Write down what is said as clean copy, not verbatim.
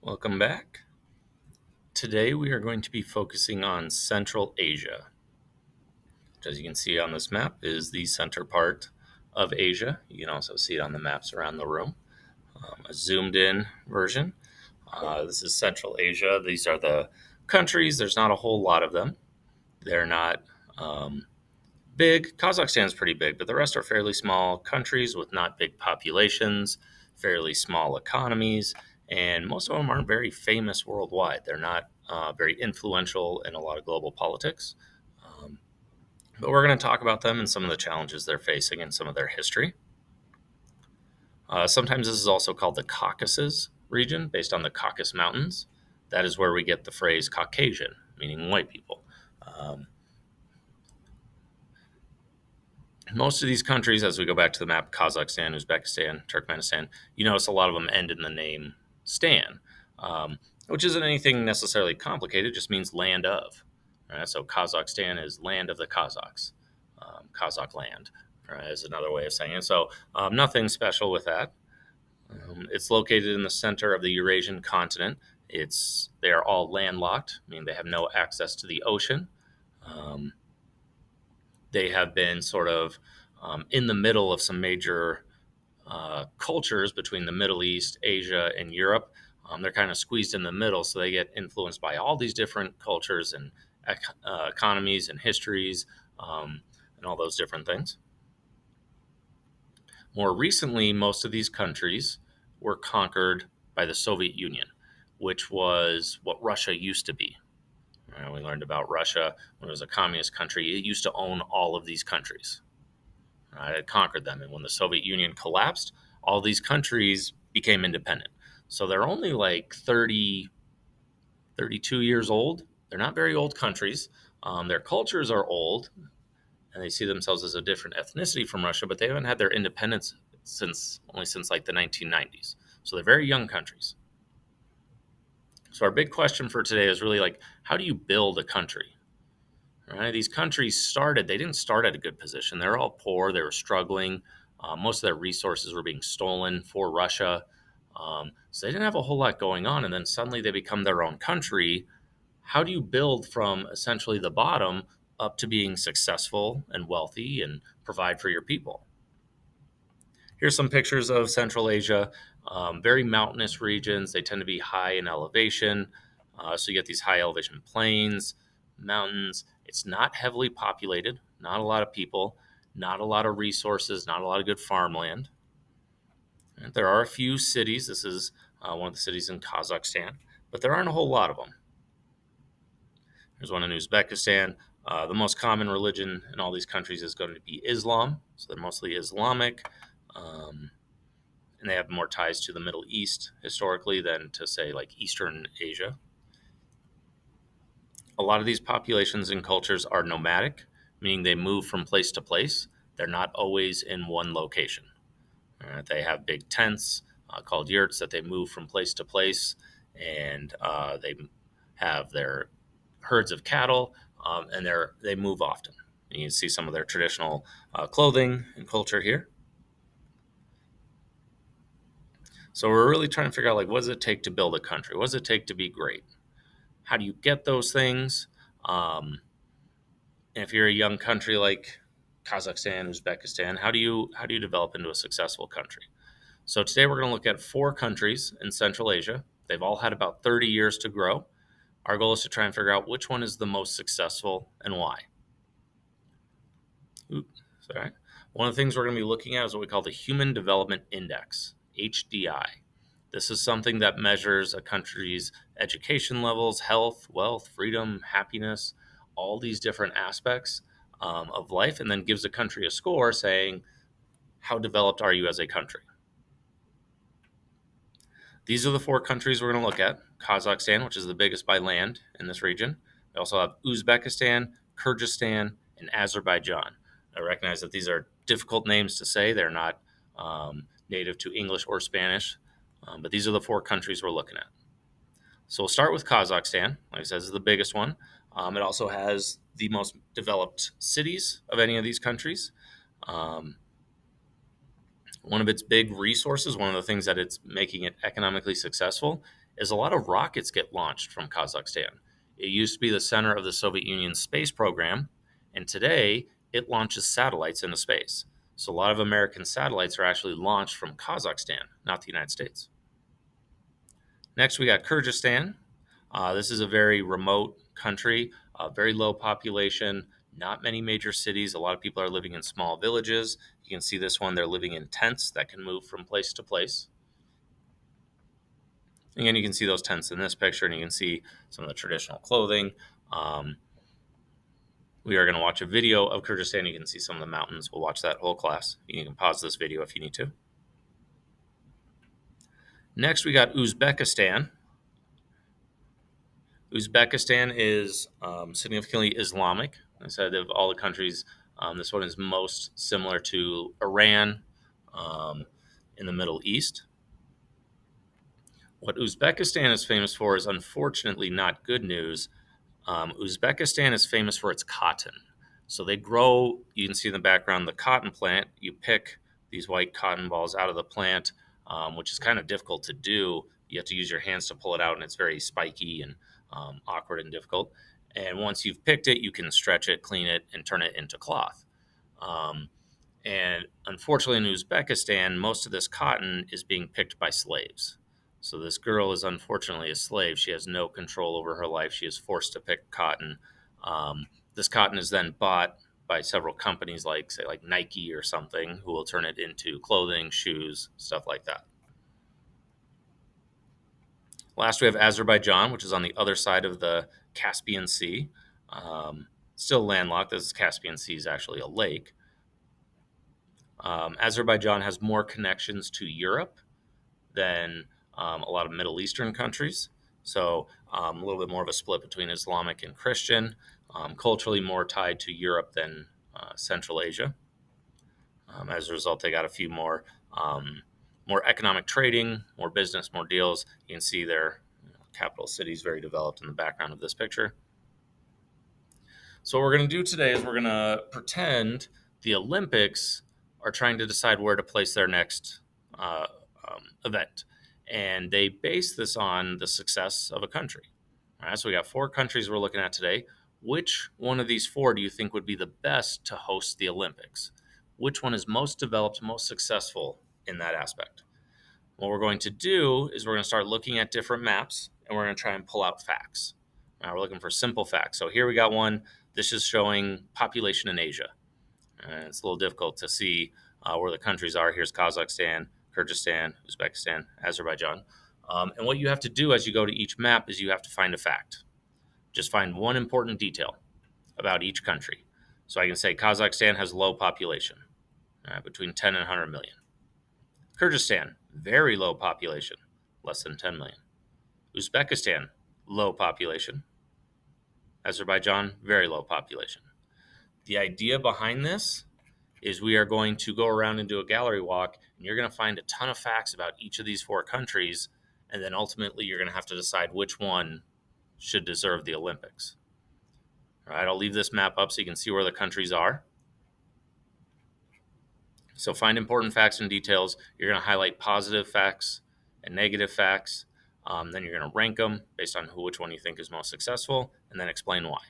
Welcome back. Today we are going to be focusing on Central Asia, which, as you can see on this map, is the center part of Asia. You can also see it on the maps around the room. A zoomed in version. This is Central Asia. These are the countries. There's not a whole lot of them. They're not big. Kazakhstan is pretty big, but the rest are fairly small countries with not big populations, fairly small economies, and most of them aren't very famous worldwide. They're not very influential in a lot of global politics. Um, but we're going to talk about them and some of the challenges they're facing and some of their history. Sometimes this is also called the Caucasus region, based on the Caucasus Mountains. That is where we get the phrase Caucasian, meaning white people. Um, Most of these countries, as we go back to the map, Kazakhstan, Uzbekistan, Turkmenistan, you notice a lot of them end in the name Stan, which isn't anything necessarily complicated, it just means land of. Right? So Kazakhstan is land of the Kazakhs, Kazakh land, right, is another way of saying it. So nothing special with that. It's located in the center of the Eurasian continent. They are all landlocked, meaning they have no access to the ocean. Um, they have been sort of in the middle of some major cultures between the Middle East, Asia, and Europe. They're kind of squeezed in the middle, so they get influenced by all these different cultures and economies and histories and all those different things. More recently, most of these countries were conquered by the Soviet Union, which was what Russia used to be. We learned about Russia when it was a communist country. It used to own all of these countries. It conquered them. And when the Soviet Union collapsed, all these countries became independent. So they're only like 30, 32 years old. They're not very old countries. Their cultures are old, and they see themselves as a different ethnicity from Russia, but they haven't had their independence since like the 1990s. So they're very young countries. So our big question for today is really like, how do you build a country? Right? These countries they didn't start at a good position. They're all poor. They were struggling. Most of their resources were being stolen for Russia. So they didn't have a whole lot going on. And then suddenly they become their own country. How do you build from essentially the bottom up to being successful and wealthy and provide for your people? Here's some pictures of Central Asia. Very mountainous regions. They tend to be high in elevation. So you get these high elevation plains, mountains. It's not heavily populated, not a lot of people, not a lot of resources, not a lot of good farmland. And there are a few cities. This is one of the cities in Kazakhstan, but there aren't a whole lot of them. There's one in Uzbekistan. The most common religion in all these countries is going to be Islam. So they're mostly Islamic. And they have more ties to the Middle East historically than to, say, like Eastern Asia. A lot of these populations and cultures are nomadic, meaning they move from place to place. They're not always in one location. They have big tents called yurts that they move from place to place, and they have their herds of cattle, and they move often. And you can see some of their traditional clothing and culture here. So we're really trying to figure out, like, what does it take to build a country? What does it take to be great? How do you get those things? And if you're a young country like Kazakhstan, Uzbekistan, how do you develop into a successful country? So today we're going to look at 4 countries in Central Asia. They've all had about 30 years to grow. Our goal is to try and figure out which one is the most successful and why. Oops, sorry. One of the things we're going to be looking at is what we call the Human Development Index, HDI. This is something that measures a country's education levels, health, wealth, freedom, happiness, all these different aspects of life, and then gives a country a score saying, how developed are you as a country? These are the 4 countries we're going to look at. Kazakhstan, which is the biggest by land in this region. We also have Uzbekistan, Kyrgyzstan, and Azerbaijan. I recognize that these are difficult names to say. They're not native to English or Spanish, but these are the 4 countries we're looking at. So we'll start with Kazakhstan. Like I said, this is the biggest one. It also has the most developed cities of any of these countries. One of its big resources, one of the things that it's making it economically successful, is a lot of rockets get launched from Kazakhstan. It used to be the center of the Soviet Union's space program, and today it launches satellites into space. So a lot of American satellites are actually launched from Kazakhstan, not the United States. Next, we got Kyrgyzstan. This is a very remote country, very low population, not many major cities. A lot of people are living in small villages. You can see this one, they're living in tents that can move from place to place. Again, you can see those tents in this picture, and you can see some of the traditional clothing. We are going to watch a video of Kyrgyzstan. You can see some of the mountains. We'll watch that whole class. You can pause this video if you need to. Next, we got Uzbekistan. Uzbekistan is significantly Islamic. I said of all the countries, this one is most similar to Iran in the Middle East. What Uzbekistan is famous for is unfortunately not good news. Uzbekistan is famous for its cotton. So they grow, you can see in the background, the cotton plant. You pick these white cotton balls out of the plant, which is kind of difficult to do. You have to use your hands to pull it out, and it's very spiky and awkward and difficult. And once you've picked it, you can stretch it, clean it, and turn it into cloth. And unfortunately, in Uzbekistan, most of this cotton is being picked by slaves. So this girl is unfortunately a slave. She has no control over her life. She is forced to pick cotton. This cotton is then bought by several companies like, say, like Nike or something, who will turn it into clothing, shoes, stuff like that. Last, we have Azerbaijan, which is on the other side of the Caspian Sea. Still landlocked. This Caspian Sea is actually a lake. Azerbaijan has more connections to Europe than a lot of Middle Eastern countries. So a little bit more of a split between Islamic and Christian, culturally more tied to Europe than Central Asia. As a result, they got a few more economic trading, more business, more deals. You can see their capital cities very developed in the background of this picture. So what we're going to do today is we're going to pretend the Olympics are trying to decide where to place their next event. And they base this on the success of a country. All right, so we got 4 countries we're looking at today. Which one of these 4 do you think would be the best to host the Olympics? Which one is most developed, most successful in that aspect? What we're going to do is we're going to start looking at different maps, and we're going to try and pull out facts. Now we're looking for simple facts. So here we got one. This is showing population in Asia. And it's a little difficult to see where the countries are. Here's Kazakhstan, Kyrgyzstan, Uzbekistan, Azerbaijan. And what you have to do as you go to each map is you have to find a fact. Just find one important detail about each country. So I can say Kazakhstan has low population, between 10 and 100 million. Kyrgyzstan, very low population, less than 10 million. Uzbekistan, low population. Azerbaijan, very low population. The idea behind this is we are going to go around and do a gallery walk, and you're going to find a ton of facts about each of these 4 countries, and then ultimately you're going to have to decide which one should deserve the Olympics. All right, I'll leave this map up so you can see where the countries are. So find important facts and details. You're going to highlight positive facts and negative facts. Then you're going to rank them based on which one you think is most successful, and then explain why.